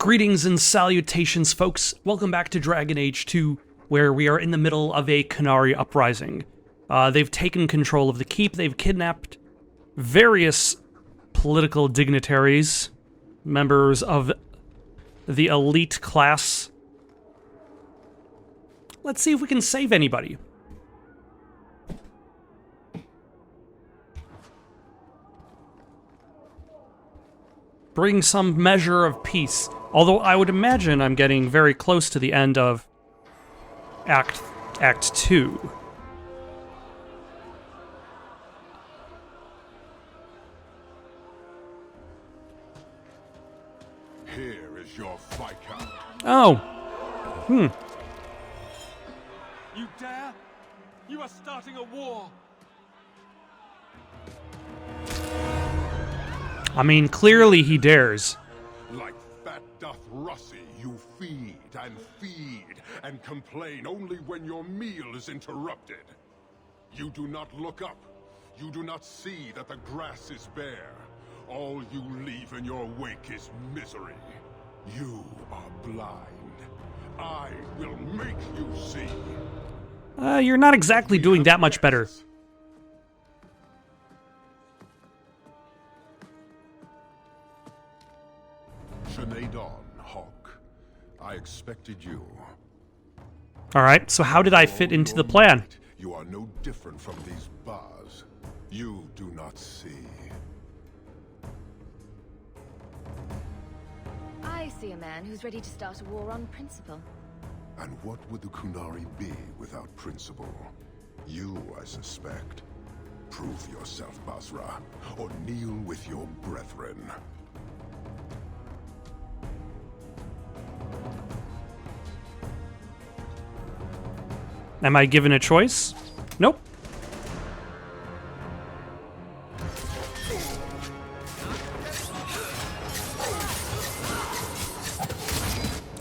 Greetings and salutations, folks. Welcome back to Dragon Age 2, where we are in the middle of a Qunari uprising. They've taken control of the keep, they've kidnapped various political dignitaries, members of the elite class. Let's see if we can save anybody. Bring some measure of peace. Although I would imagine I'm getting very close to the end of Act 2. Here is your Viscount. Oh. You dare? You are starting a war. I mean, clearly he dares. Like fat doth Russie, you feed and complain only when your meal is interrupted. You do not look up. You do not see that the grass is bare. All you leave in your wake is misery. You are blind. I will make you see. You're not exactly doing that much better. Sinead Hawk. I expected you. Alright, so how did I fit into the plan? You are no different from these bars. You do not see. I see a man who's ready to start a war on principle. And what would the Qunari be without principle? You, I suspect. Prove yourself, Basra, or kneel with your brethren. Am I given a choice? Nope.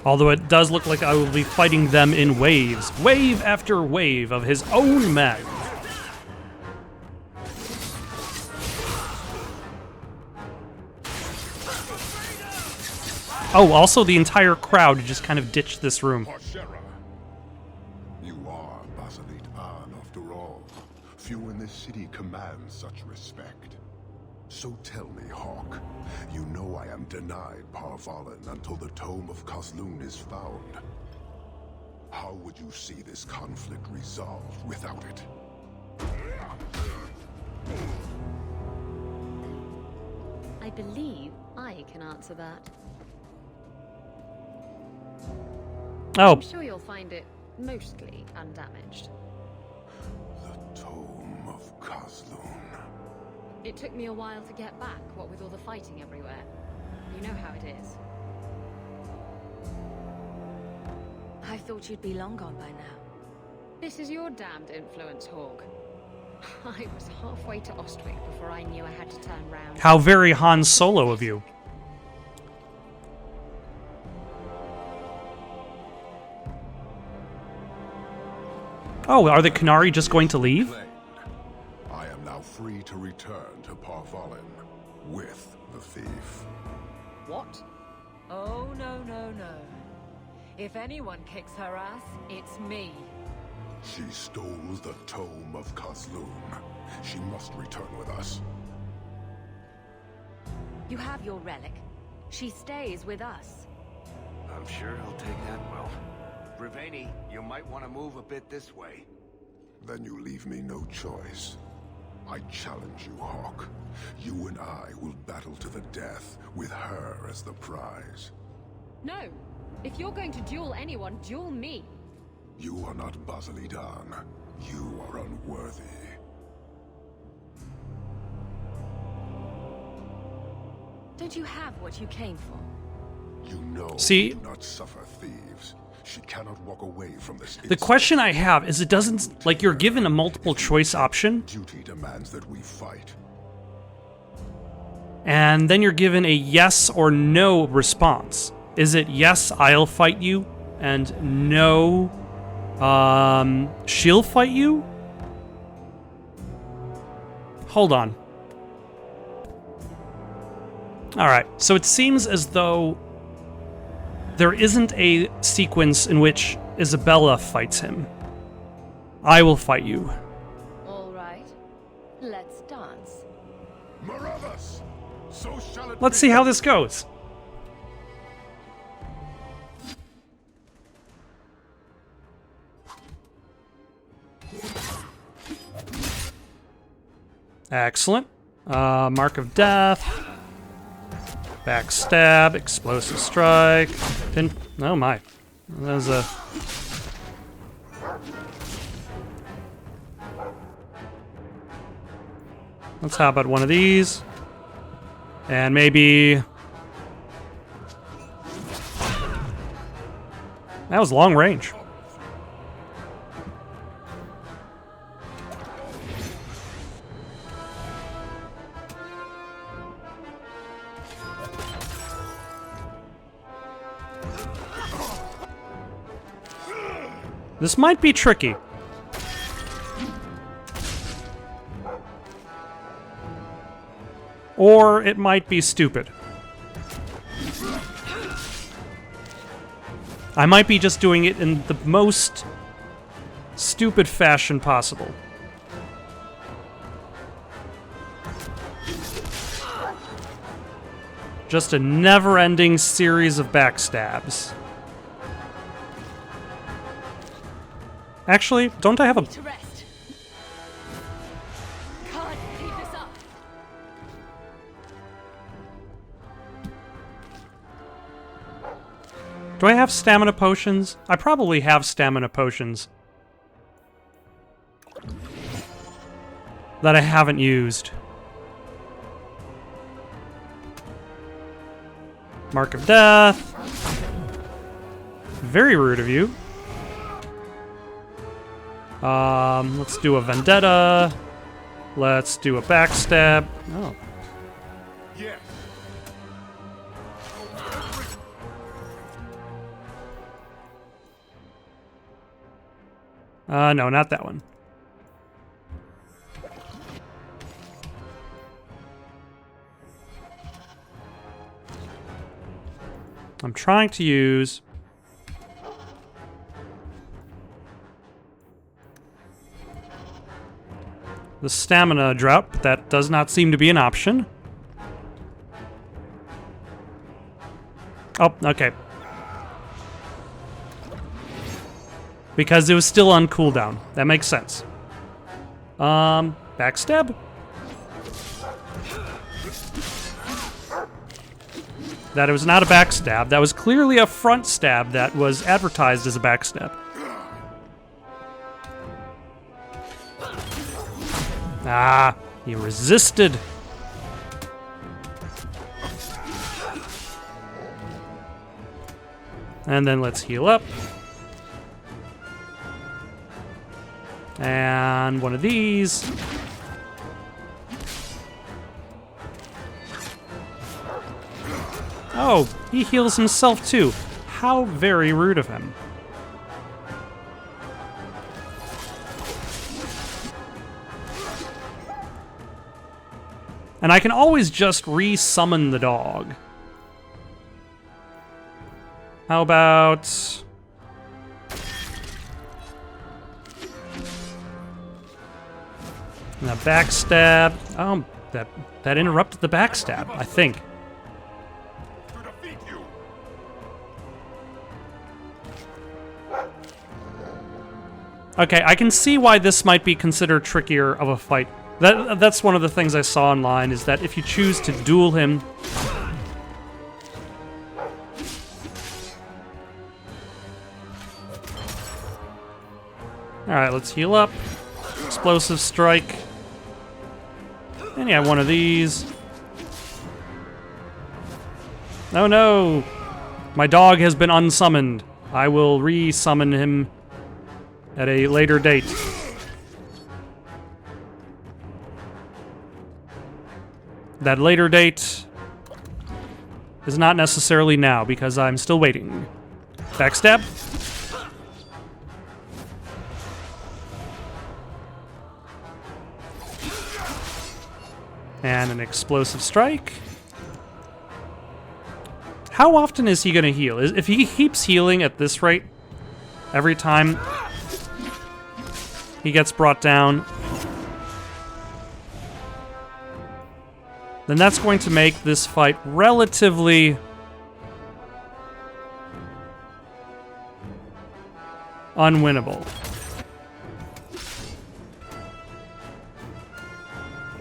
Although it does look like I will be fighting them in waves. Wave after wave of his own men. Oh, also the entire crowd just kind of ditched this room. You are Basalit An, after all. Few in this city command such respect. So tell me, Hawk, you know I am denied Parvalen until the Tome of Kozlun is found. How would you see this conflict resolved without it? I believe I can answer that. Oh. I'm sure you'll find it mostly undamaged. The Tome of Kozlun. It took me a while to get back, what with all the fighting everywhere. You know how it is. I thought you'd be long gone by now. This is your damned influence, Hawk. I was halfway to Ostwick before I knew I had to turn round. How very Han Solo of you. Oh, are the Qunari just going to leave? I am now free to return to Parvalen with the thief. What? Oh, no, no, no. If anyone kicks her ass, it's me. She stole the Tome of Kozlun. She must return with us. You have your relic. She stays with us. I'm sure he'll take that well. Riveni, you might want to move a bit this way. Then you leave me no choice. I challenge you, Hawk. You and I will battle to the death, with her as the prize. No. If you're going to duel anyone, duel me. You are not Basalit An. You are unworthy. Don't you have what you came for? You know See? you do not suffer thieves. She cannot walk away from this. The question I have is, it doesn't, like, you're given a multiple choice option, Duty demands that we fight. and then you're given a yes or no response. Is it yes, I'll fight you, and no, she'll fight you? Hold on. Alright, so it seems as though there isn't a sequence in which Isabella fights him. I will fight you. All right. Let's dance. Maravis! So shall it Let's be. see how this goes. Excellent. Mark of Death. Backstab. Explosive Strike. Pin. Oh my. That was a... Let's how about one of these? And maybe... That was long range. This might be tricky. Or it might be stupid. I might be just doing it in the most stupid fashion possible. Just a never-ending series of backstabs. Actually, don't I have a... To rest. Can't keep this up. Do I have stamina potions? I probably have stamina potions that I haven't used. Mark of Death. Very rude of you. Let's do a vendetta. Let's do a backstab. Oh. Yes. No, not that one. I'm trying to use... the stamina drought, but that does not seem to be an option. Oh, okay. Because it was still on cooldown. That makes sense. Backstab? That it was not a backstab. That was clearly a front stab that was advertised as a backstab. Ah, he resisted. And then let's heal up. And one of these. Oh, he heals himself too. How very rude of him. And I can always just re-summon the dog. How about... and a backstab. Oh, that interrupted the backstab, I think. To defeat you. Okay, I can see why this might be considered trickier of a fight. That's one of the things I saw online, is that if you choose to duel him... Alright, let's heal up. Explosive Strike. And yeah, one of these. Oh no! My dog has been unsummoned. I will re-summon him at a later date. That later date is not necessarily now, because I'm still waiting. Backstab. And an explosive strike. How often is he going to heal? If he keeps healing at this rate, every time he gets brought down, then that's going to make this fight relatively unwinnable.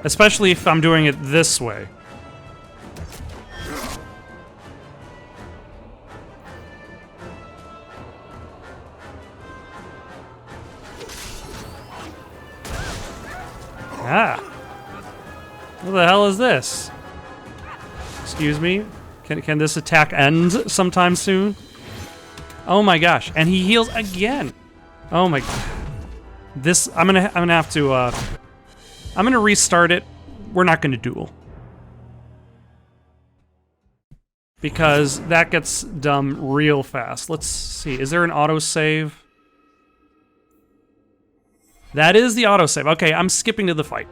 Especially if I'm doing it this way. Ah. What the hell is this? Excuse me? Can this attack end sometime soon? Oh my gosh, and he heals again. Oh my god. This I'm gonna have to I'm gonna restart it. We're not gonna duel. Because that gets dumb real fast. Let's see, is there an autosave? That is the autosave. Okay, I'm skipping to the fight.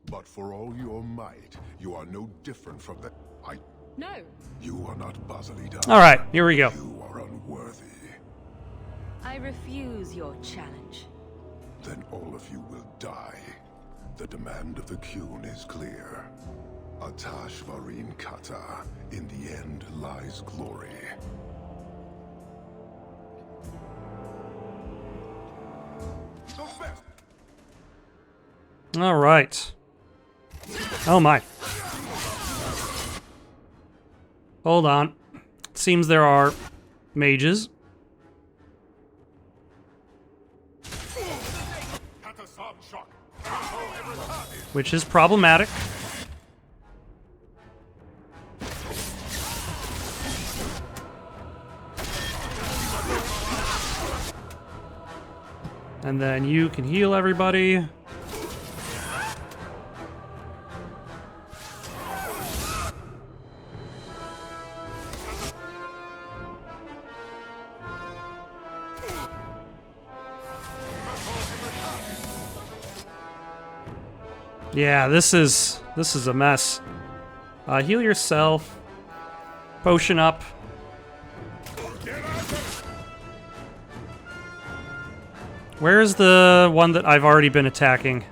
But for all your might, you are no different from the... No. You are not Basilidan. Alright, here we go. You are unworthy. I refuse your challenge. Then all of you will die. The demand of the Qun is clear. Atash Varin Kata. In the end lies glory. All right. Oh my. Hold on. It seems there are mages. Which is problematic. And then you can heal everybody. Yeah, this is a mess. Heal yourself. Potion up. Where's the one that I've already been attacking?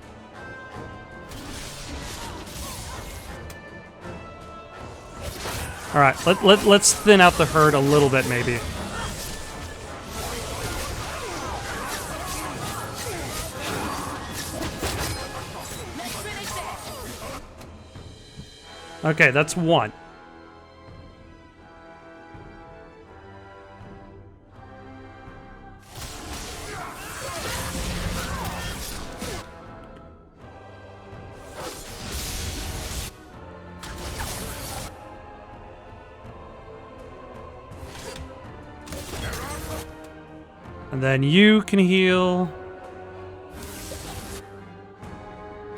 Alright, let's thin out the herd a little bit, maybe. Okay, that's one. And then you can heal.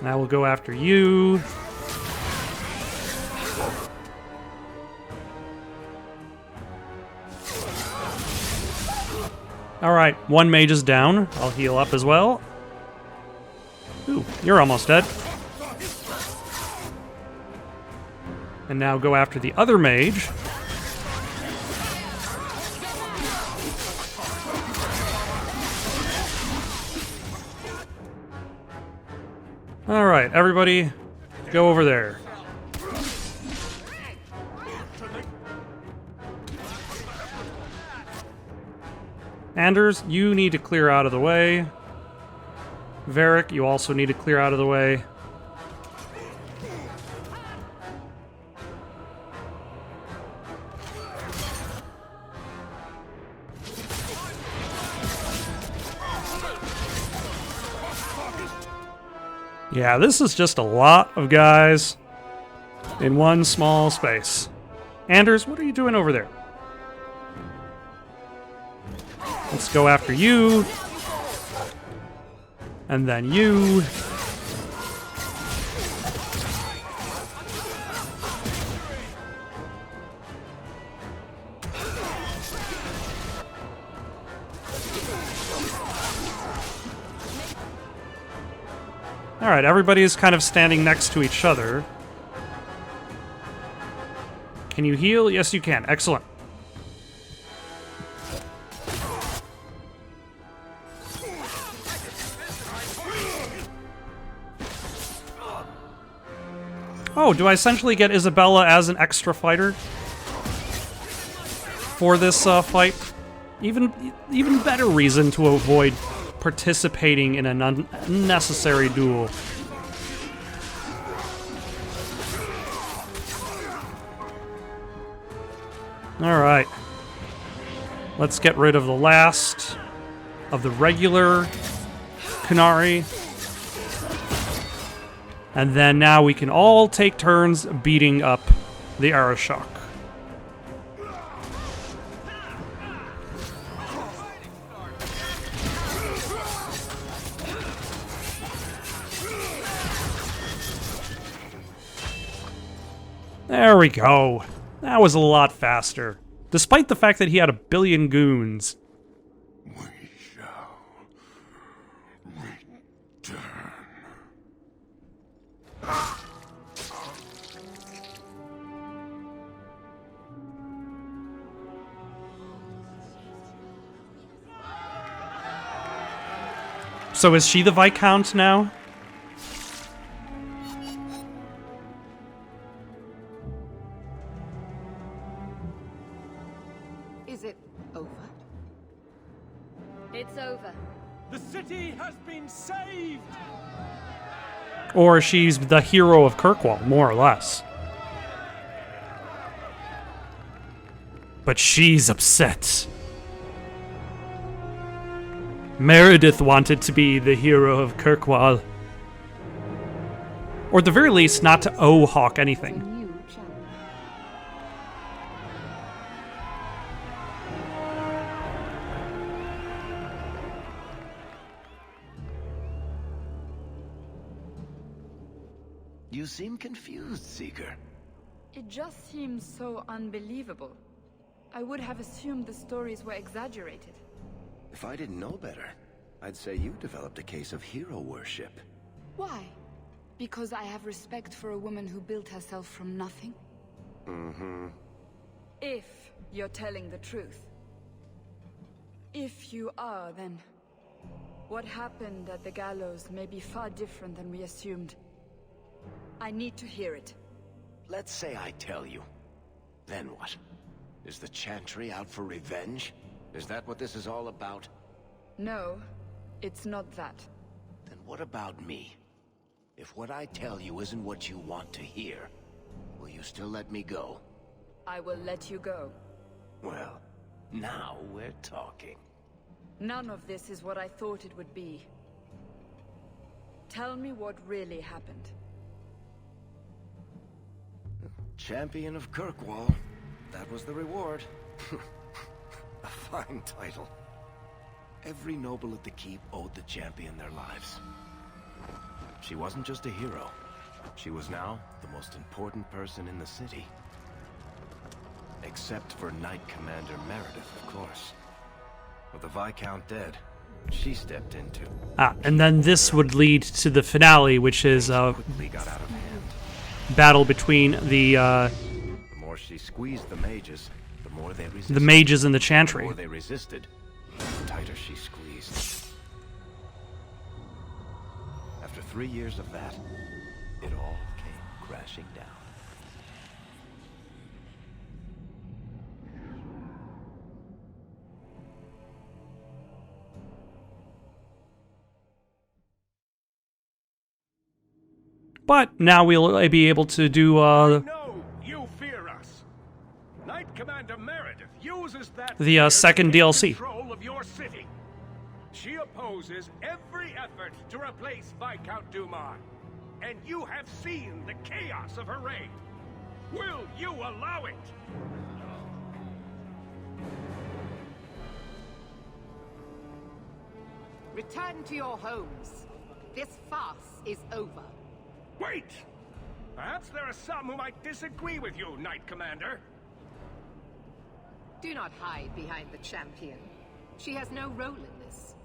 Now we'll go after you. Alright, one mage is down. I'll heal up as well. Ooh, you're almost dead. And now go after the other mage. Alright, everybody, go over there. Anders, you need to clear out of the way. Varric, you also need to clear out of the way. Yeah, this is just a lot of guys in one small space. Anders, what are you doing over there? Let's go after you. And then you. Alright, everybody is kind of standing next to each other. Can you heal? Yes, you can. Excellent. Oh, do I essentially get Isabella as an extra fighter for this fight? Even better reason to avoid participating in an unnecessary duel. Alright. Let's get rid of the last of the regular Qunari. And then now we can all take turns beating up the Arashok. There we go. That was a lot faster. Despite the fact that he had 1 billion goons. We shall return. So is she the Viscount now? Is it over? It's over. The city has been saved! Or she's the hero of Kirkwall, more or less. But she's upset. Meredith wanted to be the hero of Kirkwall. Or at the very least, not to owe Hawk anything. New champion. You seem confused, Seeker. It just seems so unbelievable. I would have assumed the stories were exaggerated. If I didn't know better, I'd say you developed a case of hero worship. Why? Because I have respect for a woman who built herself from nothing? Mm-hmm. If you're telling the truth. If you are, then what happened at the gallows may be far different than we assumed. I need to hear it. Let's say I tell you. Then what? Is the Chantry out for revenge? Is that what this is all about? No, it's not that. Then what about me? If what I tell you isn't what you want to hear, will you still let me go? I will let you go. Well, now we're talking. None of this is what I thought it would be. Tell me what really happened. Champion of Kirkwall. That was the reward. A fine title. Every noble at the keep owed the champion their lives. She wasn't just a hero. She was now the most important person in the city. Except for Knight Commander Meredith, of course. With the Viscount dead, she stepped into. And then this would lead to the finale, which is quickly got out of hand. battle between the The more she squeezed the mages, the more they resisted. the mages and the The Chantry. more they resisted, the tighter she squeezed. After 3 years of that, it all came crashing down. But now we'll be able to do No, you fear us. Knight Commander Meredith uses that The, fear to second take DLC. control of your city. She opposes every effort to replace Viscount Dumas, and you have seen the chaos of her reign. Will you allow it? Return to your homes. This farce is over. Wait! Perhaps there are some who might disagree with you, Knight Commander. Do not hide behind the champion. She has no role in this.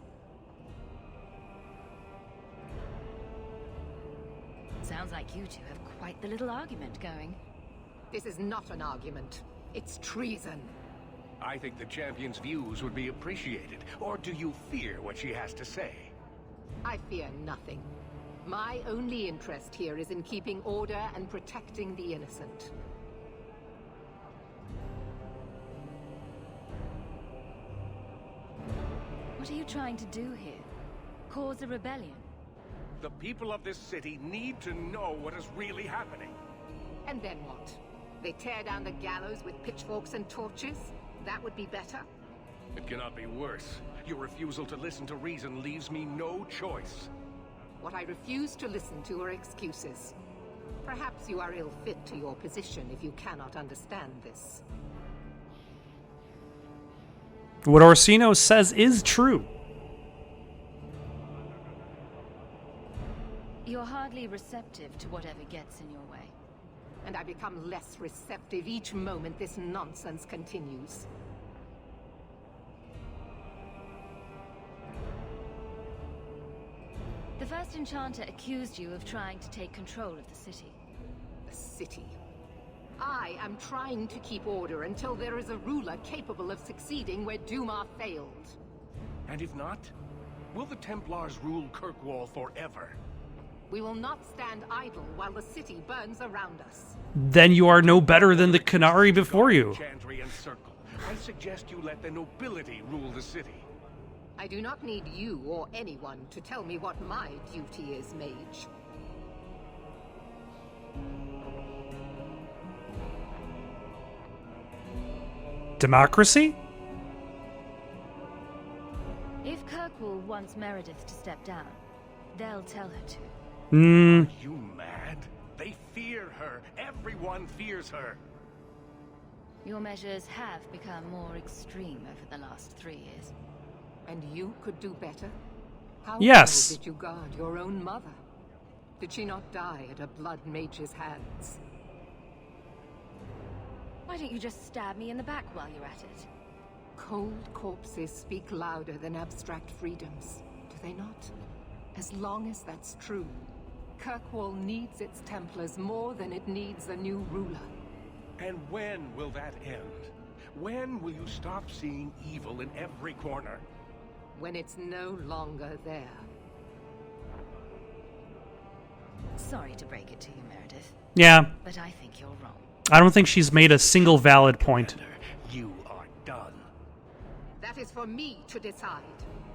Sounds like you two have quite the little argument going. This is not an argument. It's treason. I think the champion's views would be appreciated. Or do you fear what she has to say? I fear nothing. My only interest here is in keeping order and protecting the innocent. What are you trying to do here? Cause a rebellion? The people of this city need to know what is really happening. And then what? They tear down the gallows with pitchforks and torches? That would be better? It cannot be worse. Your refusal to listen to reason leaves me no choice. What I refuse to listen to are excuses. Perhaps you are ill-fit to your position if you cannot understand this. What Orsino says is true. You're hardly receptive to whatever gets in your way. And I become less receptive each moment this nonsense continues. The first enchanter accused you of trying to take control of the city. The city. I am trying to keep order until there is a ruler capable of succeeding where Dumas failed. And if not, will the Templars rule Kirkwall forever? We will not stand idle while the city burns around us. Then you are no better than the Canary before you. Chantry and Circle. I suggest you let the nobility rule the city. I do not need you or anyone to tell me what my duty is, mage. Democracy? If Kirkwall wants Meredith to step down, they'll tell her to. Hmm. Are you mad? They fear her. Everyone fears her. Your measures have become more extreme over the last 3 years. And you could do better? How Yes. well did you guard your own mother? Did she not die at a blood mage's hands? Why don't you just stab me in the back while you're at it? Cold corpses speak louder than abstract freedoms, do they not? As long as that's true, Kirkwall needs its Templars more than it needs a new ruler. And when will that end? When will you stop seeing evil in every corner? When it's no longer there. Sorry to break it to you, Meredith, Yeah. but I think you're wrong. I don't think she's made a single valid point. You are done. That is for me to decide,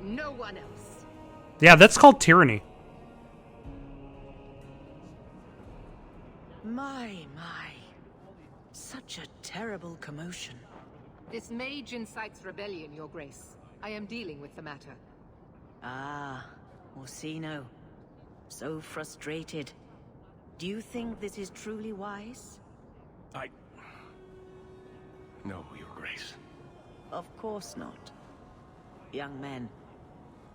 no one else. Yeah, that's called tyranny. My. Such a terrible commotion. This mage incites rebellion, Your Grace. I am dealing with the matter. Ah, Orsino. So frustrated. Do you think this is truly wise? No, Your Grace. Of course not. Young men,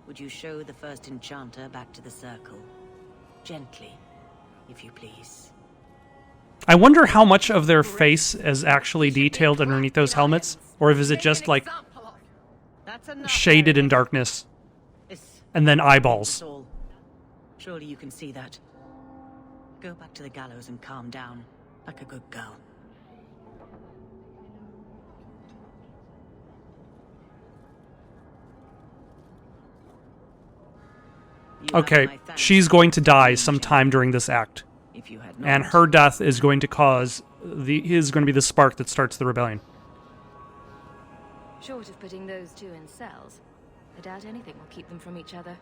would you show the first enchanter back to the circle? Gently, if you please. I wonder how much of their face is actually detailed underneath those helmets, or if is it just like That's enough, shaded in darkness This and then is eyeballs. all. Surely you can see that. Go back to the gallows and calm down, like a good girl. You have Okay, my thanks. she's going to die sometime during this act, If you had and not, her death is going to cause is going to be the spark that starts the rebellion. Short of putting those two in cells, I doubt anything will keep them from each other.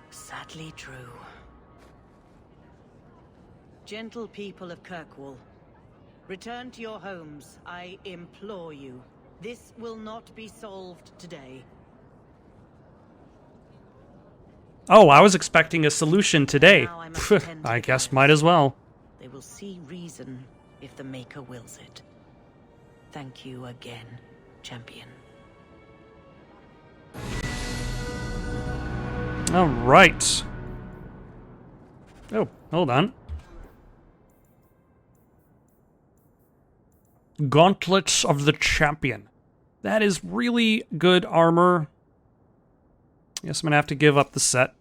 Sadly true. Gentle people of Kirkwall, return to your homes, I implore you. This will not be solved today. Oh, I was expecting a solution today. Now I must attend to I the guess guards. might as well. They will see reason if the Maker wills it. Thank you again, champion. All right. Oh, hold on. Gauntlets of the Champion. That is really good armor. Guess I'm gonna have to give up the set.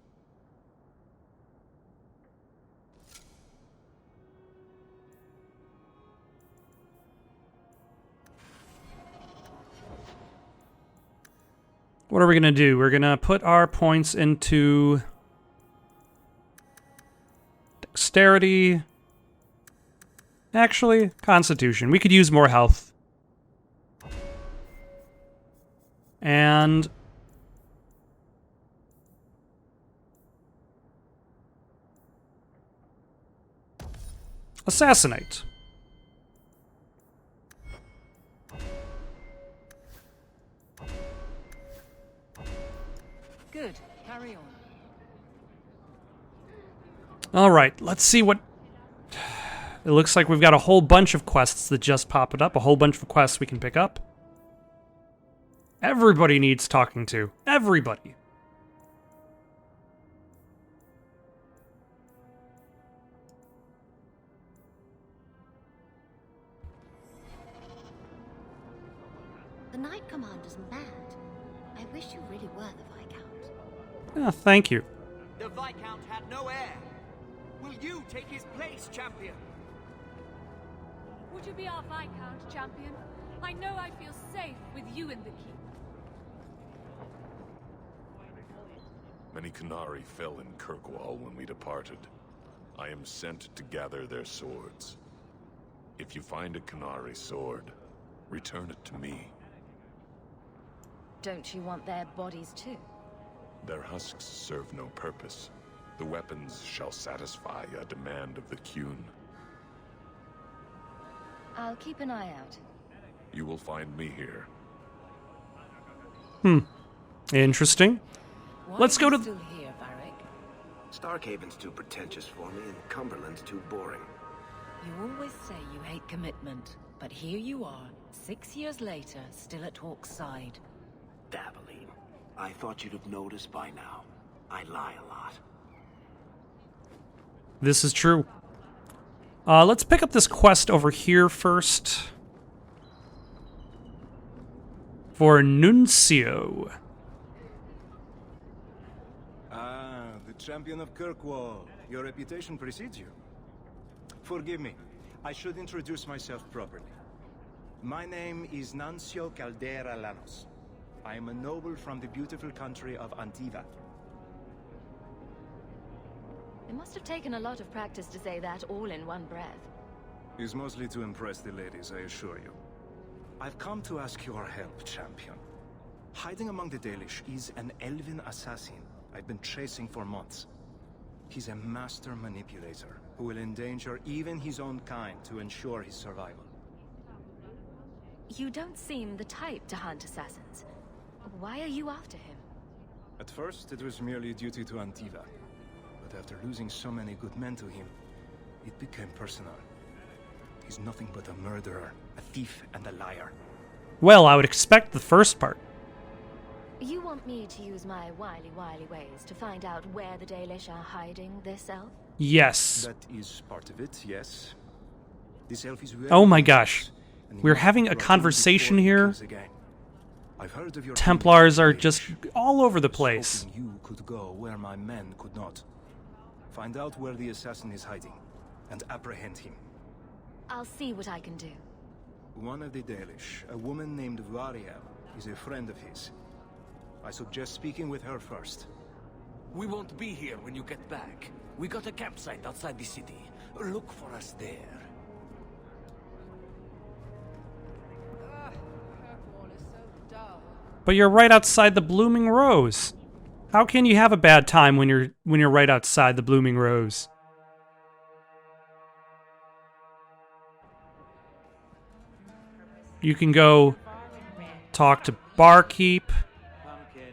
What are we going to do? We're going to put our points into dexterity. Actually, constitution. We could use more health. And assassinate. Good. Carry on. All right, let's see what... It looks like we've got a whole bunch of quests that just popped up. A whole bunch of quests we can pick up. Everybody needs talking to. Everybody. The Knight Commander's mad. I wish you really were the Viscount. Oh, thank you. The Viscount had no heir. Will you take his place, champion? Would you be our Viscount, champion? I know I feel safe with you in the keep. Many Qunari fell in Kirkwall when we departed. I am sent to gather their swords. If you find a Qunari sword, return it to me. Don't you want their bodies too? Their husks serve no purpose. The weapons shall satisfy a demand of the Qun. I'll keep an eye out. You will find me here. Interesting. Why Let's go are to... you still here, Varric? Starkhaven's too pretentious for me, and Cumberland's too boring. You always say you hate commitment, but here you are, 6 years later, still at Hawke's side. Dabbling. I thought you'd have noticed by now. I lie a lot. This is true. Let's pick up this quest over here first. For Nuncio. Ah, the champion of Kirkwall. Your reputation precedes you. Forgive me. I should introduce myself properly. My name is Nuncio Caldera Lanos. I am a noble from the beautiful country of Antiva. It must have taken a lot of practice to say that all in one breath. It's mostly to impress the ladies, I assure you. I've come to ask your help, champion. Hiding among the Dalish is an elven assassin I've been chasing for months. He's a master manipulator who will endanger even his own kind to ensure his survival. You don't seem the type to hunt assassins. Why are you after him? At first, it was merely duty to Antiva. But after losing so many good men to him, it became personal. He's nothing but a murderer, a thief, and a liar. Well, I would expect the first part. You want me to use my wily ways to find out where the Dalish are hiding this elf? Yes. That is part of it, yes. This elf is Oh my gosh. We're having a conversation here. I've heard of your Templars are just all over the place. Hoping you could go where my men could not. Find out where the assassin is hiding, and apprehend him. I'll see what I can do. One of the Dalish, a woman named Variel, is a friend of his. I suggest speaking with her first. We won't be here when you get back. We got a campsite outside the city. Look for us there. But you're right outside the Blooming Rose. How can you have a bad time when you're right outside the Blooming Rose? You can go talk to Barkeep.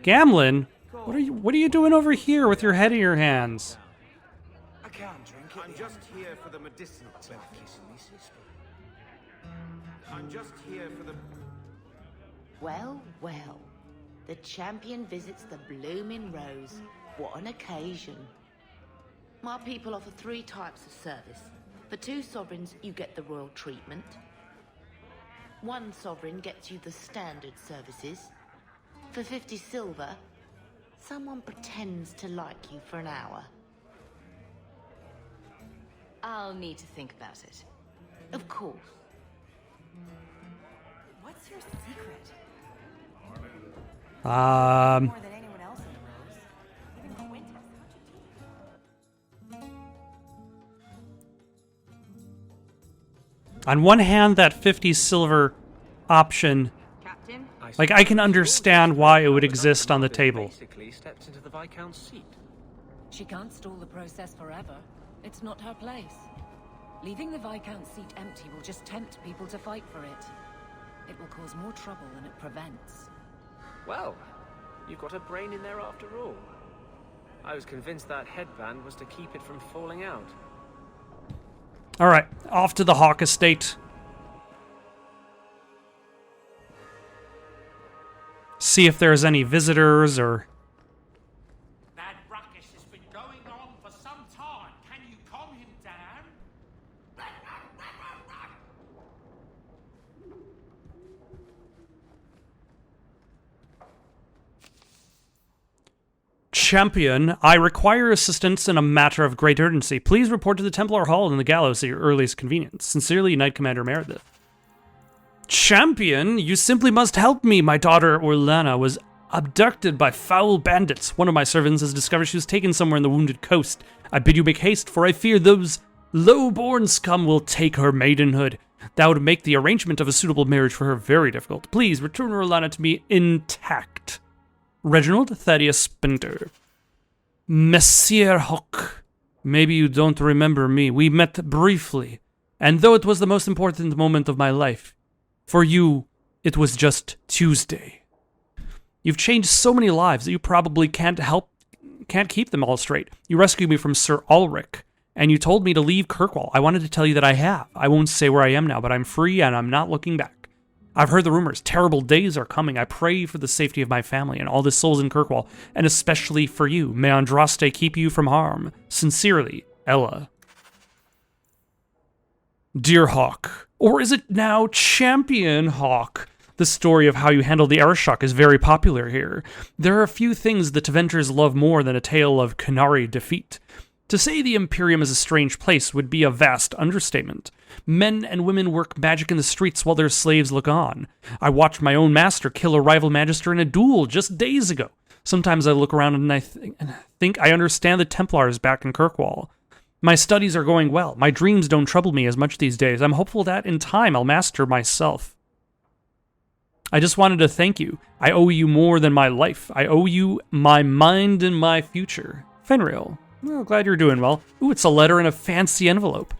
Gamlin, what are you doing over here with your head in your hands? I can't drink it. I'm just here for the medicinal I'm just here for the... Well, well. The champion visits the Blooming Rose. What an occasion. My people offer 3 types of service. For 2 sovereigns, you get the royal treatment. 1 sovereign gets you the standard services. For 50 silver, someone pretends to like you for an hour. I'll need to think about it. Of course. What's your secret? On one hand, that 50 silver option, like, I can understand why it would exist on the table. Basically stepped into the Viscount's seat. She can't stall the process forever. It's not her place. Leaving the Viscount's seat empty will just tempt people to fight for it. It will cause more trouble than it prevents. Well, you've got a brain in there after all. I was convinced that headband was to keep it from falling out. Alright, off to the Hawk Estate. See if there's any visitors or... That ruckus has been going on for some time. Can you calm him down? Champion, I require assistance in a matter of great urgency. Please report to the Templar Hall in the Gallows at your earliest convenience. Sincerely, Knight Commander Meredith. Champion, you simply must help me. My daughter, Orlana, was abducted by foul bandits. One of my servants has discovered she was taken somewhere in the Wounded Coast. I bid you make haste, for I fear those low-born scum will take her maidenhood. That would make the arrangement of a suitable marriage for her very difficult. Please, return Orlana to me intact. Reginald Thaddeus Spinter. Monsieur Hawk, maybe you don't remember me. We met briefly, and though it was the most important moment of my life, for you, it was just Tuesday. You've changed so many lives that you probably can't keep them all straight. You rescued me from Sir Ulrich, and you told me to leave Kirkwall. I wanted to tell you that I have. I won't say where I am now, but I'm free and I'm not looking back. I've heard the rumors. Terrible days are coming. I pray for the safety of my family and all the souls in Kirkwall, and especially for you. May Andraste keep you from harm. Sincerely, Ella. Dear Hawk, or is it now Champion Hawk? The story of how you handled the air shock is very popular here. There are a few things the Teventers love more than a tale of Canary defeat. To say the Imperium is a strange place would be a vast understatement. Men and women work magic in the streets while their slaves look on. I watched my own master kill a rival magister in a duel just days ago. Sometimes I look around and I think I understand the Templars back in Kirkwall. My studies are going well. My dreams don't trouble me as much these days. I'm hopeful that in time I'll master myself. I just wanted to thank you. I owe you more than my life. I owe you my mind and my future. Fenrir. Well, glad you're doing well. Ooh, it's a letter in a fancy envelope.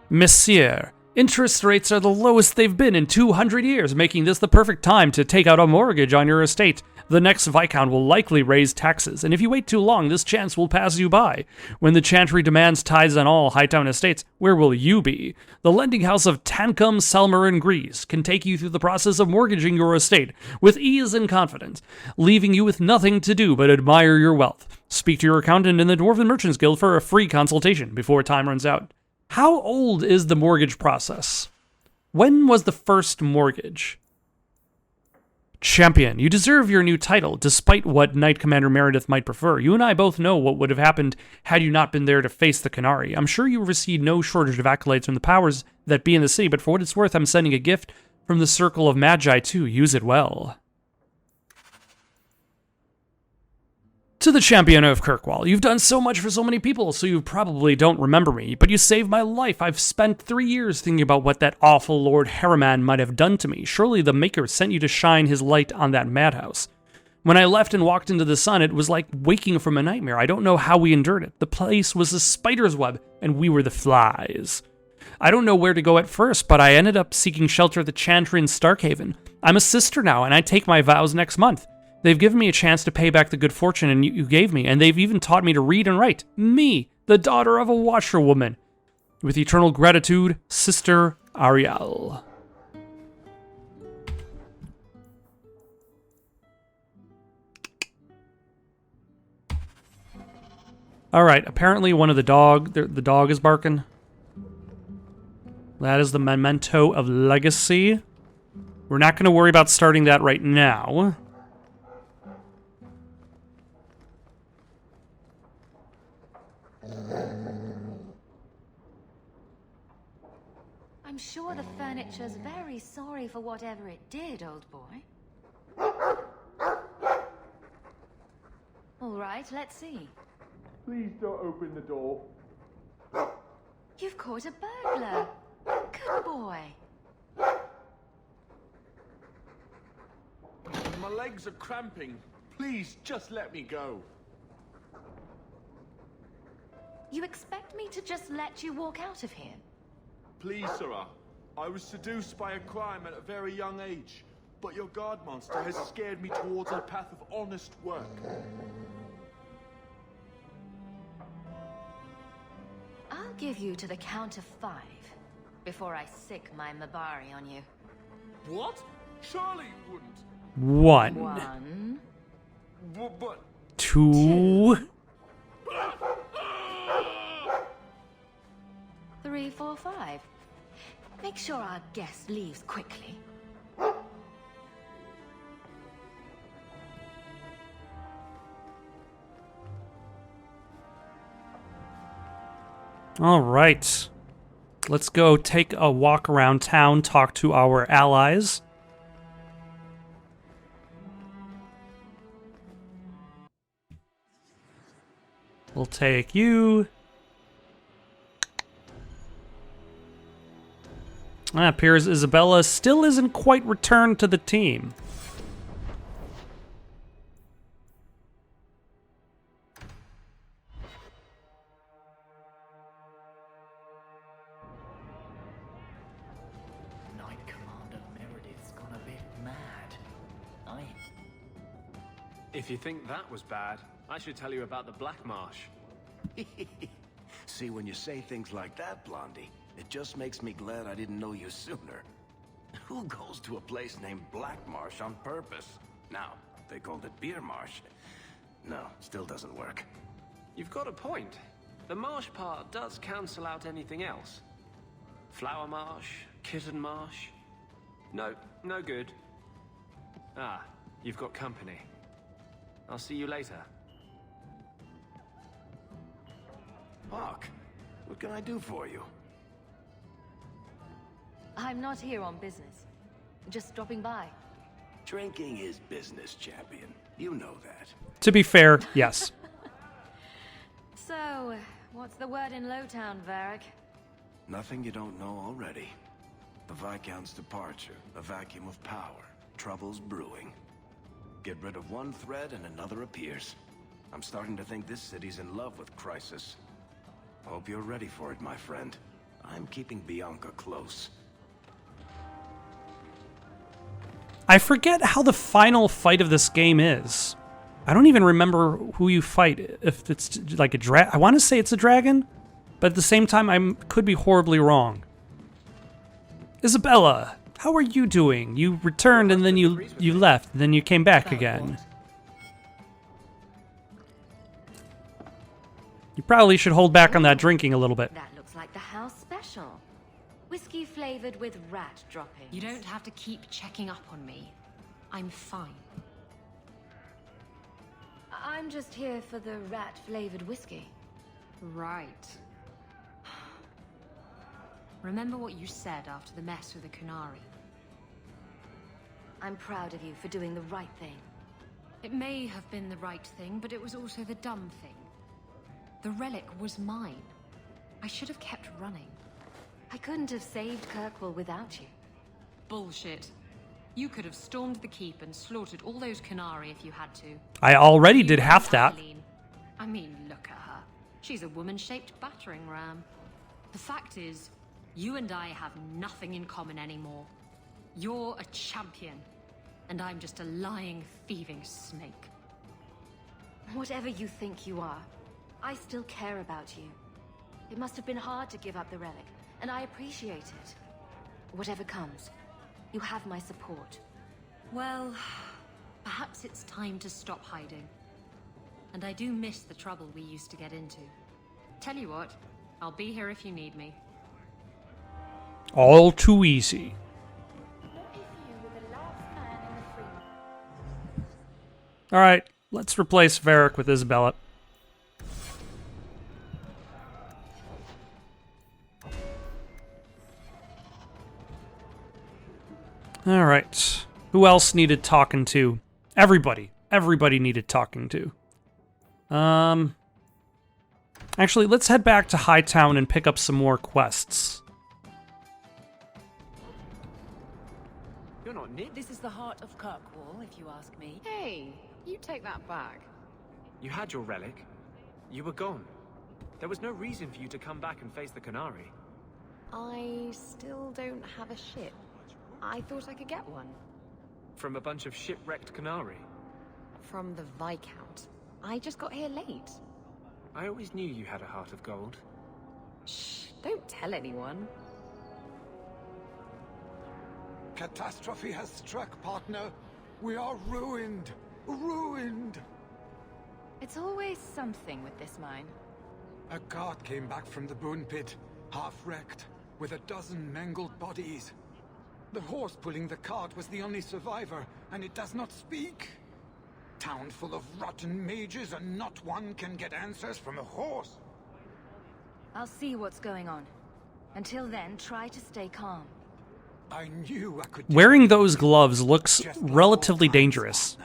Monsieur, interest rates are the lowest they've been in 200 years, making this the perfect time to take out a mortgage on your estate. The next Viscount will likely raise taxes, and if you wait too long, this chance will pass you by. When the Chantry demands tithes on all Hightown estates, where will you be? The lending house of Tancum, Selmer, and Grease can take you through the process of mortgaging your estate with ease and confidence, leaving you with nothing to do but admire your wealth. Speak to your accountant in the Dwarven Merchants Guild for a free consultation before time runs out. How old is the mortgage process? When was the first mortgage? Champion, you deserve your new title, despite what Knight Commander Meredith might prefer. You and I both know what would have happened had you not been there to face the Canary. I'm sure you received no shortage of accolades from the powers that be in the city, but for what it's worth, I'm sending a gift from the Circle of Magi too. Use it well. To the Champion of Kirkwall, you've done so much for so many people, so you probably don't remember me, but you saved my life. I've spent 3 years thinking about what that awful Lord Harriman might have done to me. Surely the Maker sent you to shine his light on that madhouse. When I left and walked into the sun, it was like waking from a nightmare. I don't know how we endured it. The place was a spider's web, and we were the flies. I don't know where to go at first, but I ended up seeking shelter at the Chantry in Starkhaven. I'm a sister now, and I take my vows next month. They've given me a chance to pay back the good fortune you gave me, and they've even taught me to read and write. Me, the daughter of a washerwoman. With eternal gratitude, Sister Ariel. Alright, apparently one of the dog is barking. That is the memento of legacy. We're not going to worry about starting that right now. I'm sure the furniture's very sorry for whatever it did, old boy. right, let's see. Please don't open the door. You've caught a burglar. Good boy. My legs are cramping. Please, just let me go. You expect me to just let you walk out of here? Please, sirrah. I was seduced by a crime at a very young age, but your guard monster has scared me towards a path of honest work. I'll give you to the count of 5 before I sick my Mabari on you. What? Surely you wouldn't. 1. 1. But 2. 3, 4, 5. Make sure our guest leaves quickly. All right. Let's go take a walk around town, talk to our allies. We'll take you. It appears Isabella still isn't quite returned to the team. Knight Commander Meredith's gone a bit mad. If you think that was bad, I should tell you about the Black Marsh. See, when you say things like that, Blondie, it just makes me glad I didn't know you sooner. Who goes to a place named Black Marsh on purpose? Now, they called it Beer Marsh. No, still doesn't work. You've got a point. The marsh part does cancel out anything else. Flower Marsh, Kitten Marsh. No, no good. Ah, you've got company. I'll see you later. Hawk, what can I do for you? I'm not here on business. Just stopping by. Drinking is business, champion. You know that. To be fair, yes. So, what's the word in Lowtown, Varric? Nothing you don't know already. The Viscount's departure, a vacuum of power, troubles brewing. Get rid of one thread and another appears. I'm starting to think this city's in love with Crisis. Hope you're ready for it, my friend. I'm keeping Bianca close. I forget how the final fight of this game is. I don't even remember who you fight. If it's like a dragon, I want to say it's a dragon, but at the same time, I could be horribly wrong. Isabella, how are you doing? You returned and then you left, and then you came back again. You probably should hold back on that drinking a little bit. That looks like the house special. Whiskey flavored with rat droppings. You don't have to keep checking up on me. I'm fine. I'm just here for the rat flavored whiskey. Right. Remember what you said after the mess with the Canary. I'm proud of you for doing the right thing. It may have been the right thing, but it was also the dumb thing. The relic was mine. I should have kept running. I couldn't have saved Kirkwall without you. Bullshit. You could have stormed the keep and slaughtered all those Canary if you had to. I already did half that. Eileen. I mean, look at her. She's a woman-shaped battering ram. The fact is, you and I have nothing in common anymore. You're a champion, and I'm just a lying, thieving snake. Whatever you think you are, I still care about you. It must have been hard to give up the relic, and I appreciate it. Whatever comes, you have my support. Well, perhaps it's time to stop hiding. And I do miss the trouble we used to get into. Tell you what, I'll be here if you need me. All too easy. Alright, let's replace Varric with Isabella. Alright, who else needed talking to? Everybody. Everybody needed talking to. Actually, let's head back to Hightown and pick up some more quests. You're not Nick. This is the heart of Kirkwall, if you ask me. Hey, you take that back. You had your relic. You were gone. There was no reason for you to come back and face the Canary. I still don't have a ship. I thought I could get one. From a bunch of shipwrecked Canary. From the Viscount. I just got here late. I always knew you had a heart of gold. Shh, don't tell anyone. Catastrophe has struck, partner. We are ruined. Ruined. It's always something with this mine. A cart came back from the Boon Pit, half wrecked, with a dozen mangled bodies. The horse pulling the cart was the only survivor, and it does not speak. Town full of rotten mages, and not one can get answers from a horse. I'll see what's going on. Until then, try to stay calm. I knew I could. Wearing those gloves looks relatively dangerous.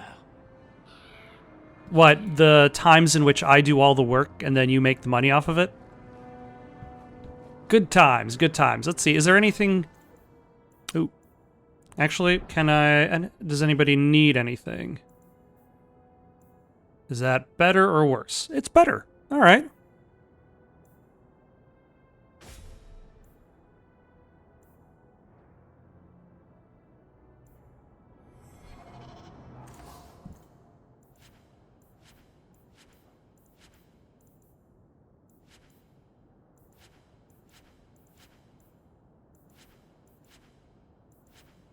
What, the times in which I do all the work and then you make the money off of it? Good times, good times. Let's see, is there anything... Ooh. Actually, does anybody need anything? Is that better or worse? It's better. All right.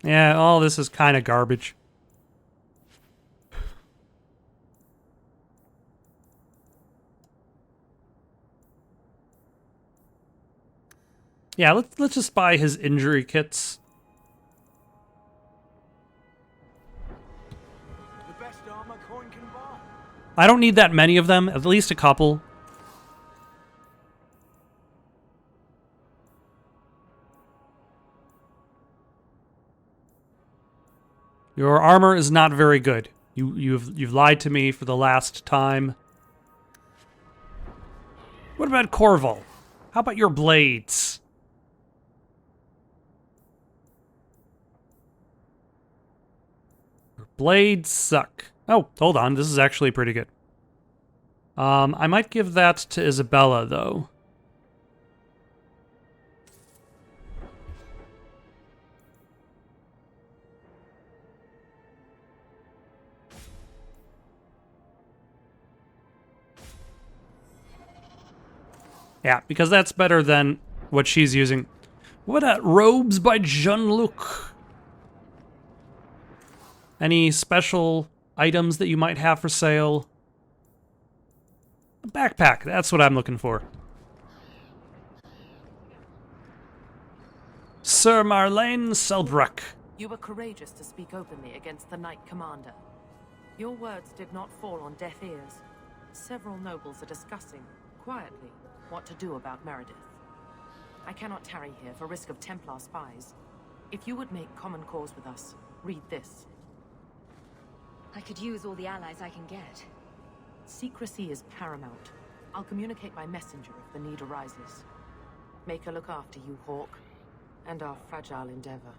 Yeah, all this is kind of garbage. Yeah, let's just buy his injury kits. The best armor coin can buy. I don't need that many of them, at least a couple. Your armor is not very good. You've lied to me for the last time. What about Kirkwall? How about your blades? Your blades suck. Oh, hold on. This is actually pretty good. I might give that to Isabella, though. Yeah, because that's better than what she's using. What robes by Jean-Luc? Any special items that you might have for sale? A backpack, that's what I'm looking for. Sir Marlene Selbruck. You were courageous to speak openly against the Knight Commander. Your words did not fall on deaf ears. Several nobles are discussing, quietly, what to do about Meredith. I cannot tarry here for risk of Templar spies. If you would make common cause with us, read this. I could use all the allies I can get. Secrecy is paramount. I'll communicate by messenger if the need arises. Make her look after you, Hawk, and our fragile endeavor.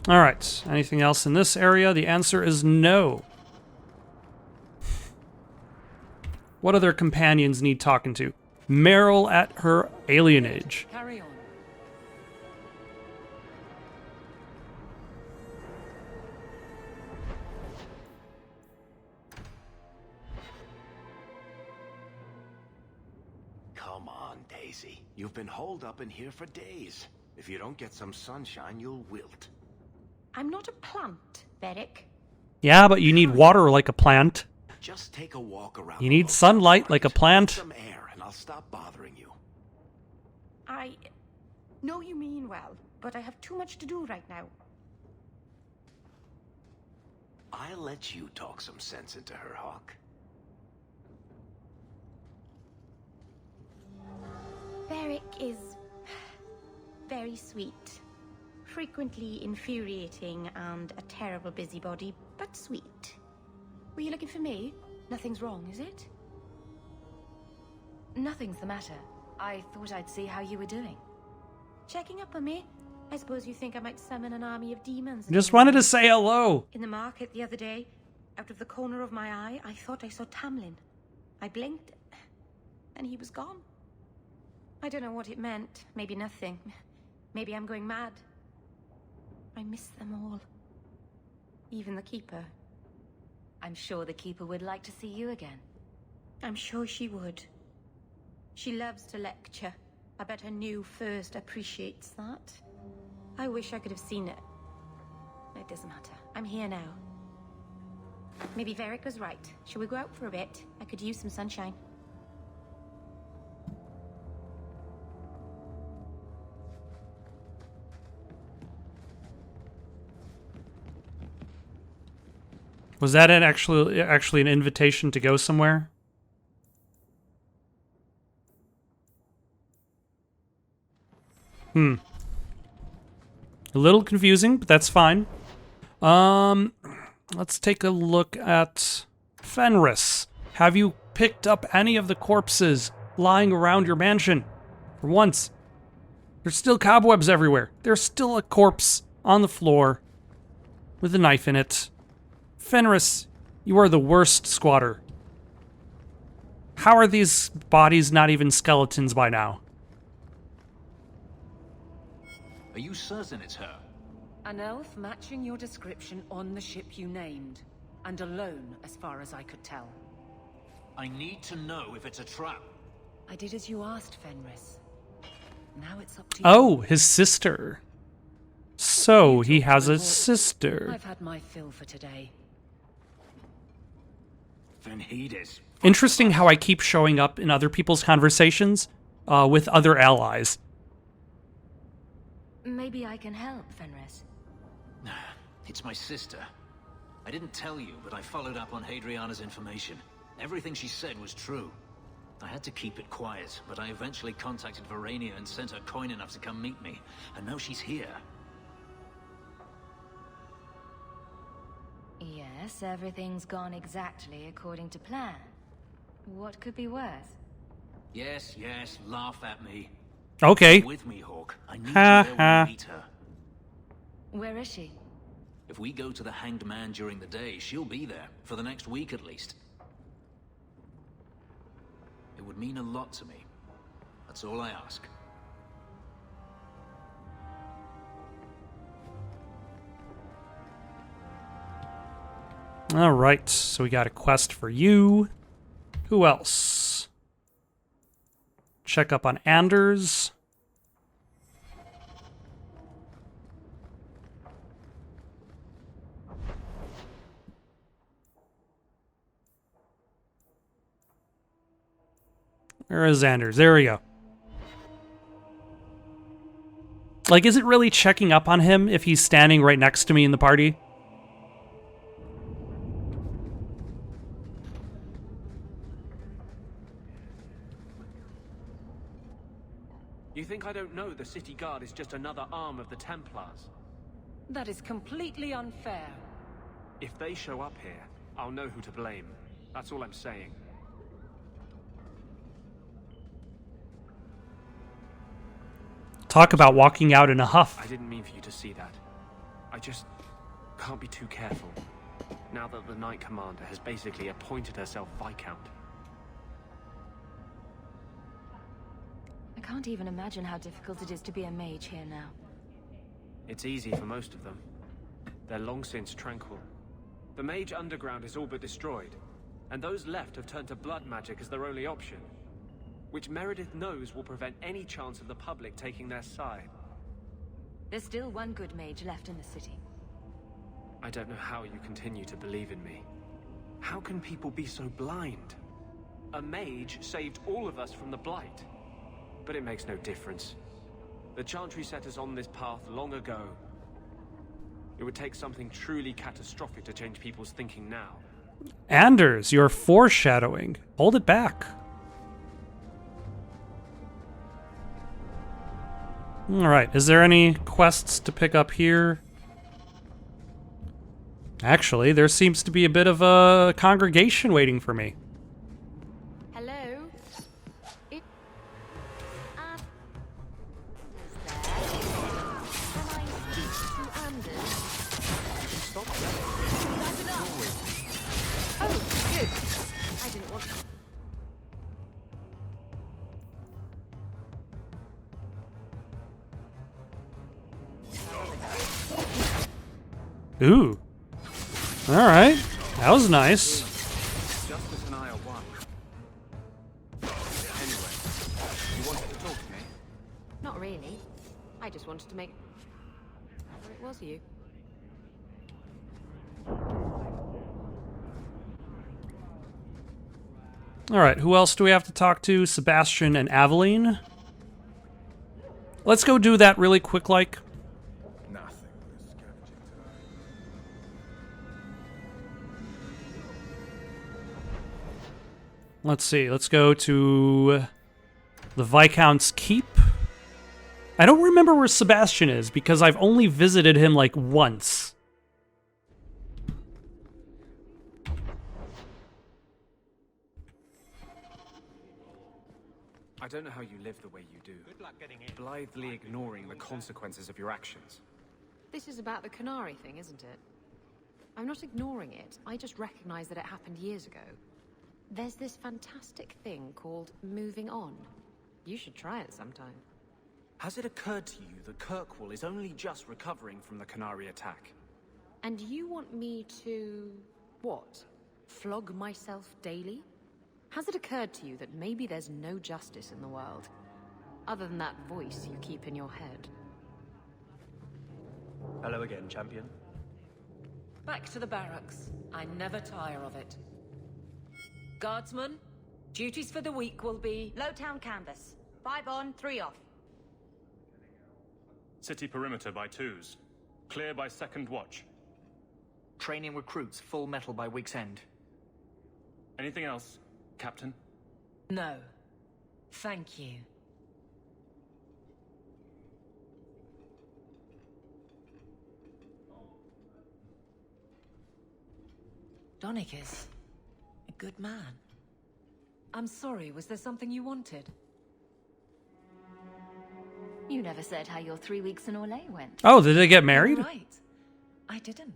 All right, anything else in this area? The answer is no. What other companions need talking to? Meryl at her alienage. Carry on. Come on, Daisy. You've been holed up in here for days. If you don't get some sunshine, you'll wilt. I'm not a plant, Beric. Yeah, but you need water like a plant. Just take a walk around. You need sunlight like a plant. Some air, and I'll stop bothering you. I know you mean well, but I have too much to do right now. I'll let you talk some sense into her, Hawk. Beric is very sweet. frequently infuriating and a terrible busybody, but sweet. Were you looking for me? Nothing's wrong, is it? Nothing's the matter. I thought I'd see how you were doing. Checking up on me? I suppose you think I might summon an army of demons. Just wanted to say hello. In the market the other day, out of the corner of my eye, I thought I saw Tamlin. I blinked, and he was gone. I don't know what it meant. Maybe nothing. Maybe I'm going mad. I miss them all. Even the Keeper. I'm sure the Keeper would like to see you again. I'm sure she would. She loves to lecture. I bet her new first appreciates that. I wish I could have seen it. It doesn't matter. I'm here now. Maybe Varric was right. Shall we go out for a bit? I could use some sunshine. Was that actually an invitation to go somewhere? A little confusing, but that's fine. Let's take a look at Fenris. Have you picked up any of the corpses lying around your mansion? For once. There's still cobwebs everywhere. There's still a corpse on the floor with a knife in it. Fenris, you are the worst squatter. How are these bodies not even skeletons by now? Are you certain it's her? An elf matching your description on the ship you named, and alone as far as I could tell. I need to know if it's a trap. I did as you asked, Fenris. Now it's up to you. Oh, his sister. So he has a sister. I've had my fill for today. Venhides. Interesting how I keep showing up in other people's conversations with other allies. Maybe I can help, Fenris. It's my sister. I didn't tell you, but I followed up on Hadriana's information. Everything she said was true. I had to keep it quiet, but I eventually contacted Verania and sent her coin enough to come meet me. And now she's here. Yes, everything's gone exactly according to plan. What could be worse? Yes, laugh at me. Okay. Come with me, Hawk. I need you there when we meet her. Where is she? If we go to the Hanged Man during the day, she'll be there, for the next week at least. It would mean a lot to me. That's all I ask. All right, so we got a quest for you. Who else? Check up on Anders. Where is Anders? There we go. Like, is it really checking up on him if he's standing right next to me in the party? You think I don't know the city guard is just another arm of the Templars? That is completely unfair. If they show up here, I'll know who to blame. That's all I'm saying. Talk about walking out in a huff. I didn't mean for you to see that. I just can't be too careful, now that the Knight Commander has basically appointed herself Viscount. I can't even imagine how difficult it is to be a mage here now. It's easy for most of them. They're long since tranquil. The Mage Underground is all but destroyed, and those left have turned to blood magic as their only option, which Meredith knows will prevent any chance of the public taking their side. There's still one good mage left in the city. I don't know how you continue to believe in me. How can people be so blind? A mage saved all of us from the Blight. But it makes no difference. The Chantry set us on this path long ago. It would take something truly catastrophic to change people's thinking now. Anders, you're foreshadowing. Hold it back. Alright, is there any quests to pick up here? Actually, there seems to be a bit of a congregation waiting for me. Hello? It... Oh, good. I didn't want to... Ooh. Alright. That was nice. Justice and I are one. Anyway, you wanted to talk to me? Not really. I just wanted to make... sure it was you. Alright, who else do we have to talk to? Sebastian and Aveline? Let's go do that really quick, like. Let's see, let's go to the Viscount's Keep. I don't remember where Sebastian is because I've only visited him like once. I don't know how you live the way you do. Good luck getting in. Blithely ignoring the consequences of your actions. This is about the Canary thing, isn't it? I'm not ignoring it. I just recognize that it happened years ago. There's this fantastic thing called moving on. You should try it sometime. Has it occurred to you that Kirkwall is only just recovering from the Canary attack? And you want me to... what? Flog myself daily? Has it occurred to you that maybe there's no justice in the world? Other than that voice you keep in your head. Hello again, champion. Back to the barracks. I never tire of it. Guardsmen, duties for the week will be... Low town canvas. 5 on, 3 off. City perimeter by 2s. Clear by 2nd watch. Training recruits full metal by week's end. Anything else, Captain? No. Thank you. Donicus. Good man. I'm sorry, was there something you wanted? You never said how your 3 weeks in Orlais went. Oh, did they get married? Right. I didn't.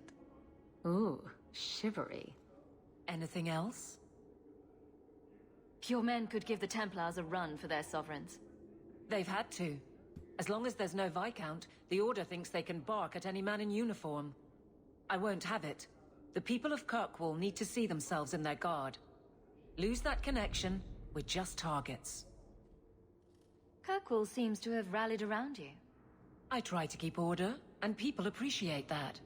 Ooh, shivery. Anything else? Your men could give the Templars a run for their sovereigns. They've had to. As long as there's no Viscount, the Order thinks they can bark at any man in uniform. I won't have it. The people of Kirkwall need to see themselves in their guard. Lose that connection, we're just targets. Kirkwall seems to have rallied around you. I try to keep order, and people appreciate that.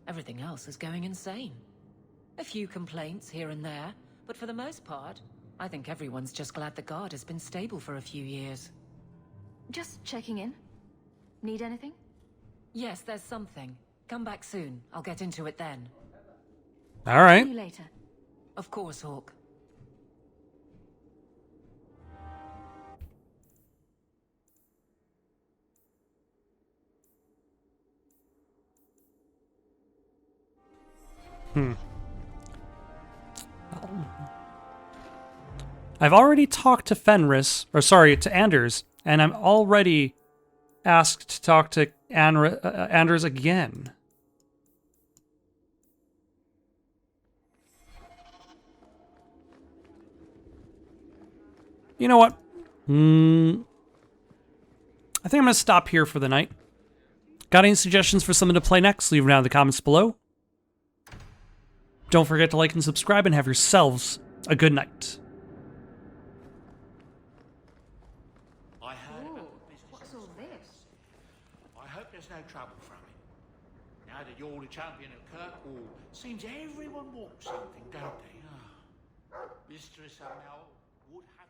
Everything else is going insane. A few complaints here and there, but for the most part, I think everyone's just glad the guard has been stable for a few years. Just checking in. Need anything? Yes, there's something. Come back soon. I'll get into it then. All right. See you later. Of course, Hawk. I've already talked to Fenris, or sorry, to Anders, and I'm already asked to talk to Anders again. You know what? I think I'm going to stop here for the night. Got any suggestions for something to play next? Leave them down in the comments below. Don't forget to like and subscribe and have yourselves a good night. What's all this? I hope there's no trouble from it. Now that you're the champion of Kirkwall, seems everyone wants something, don't they? Mistress Amel would have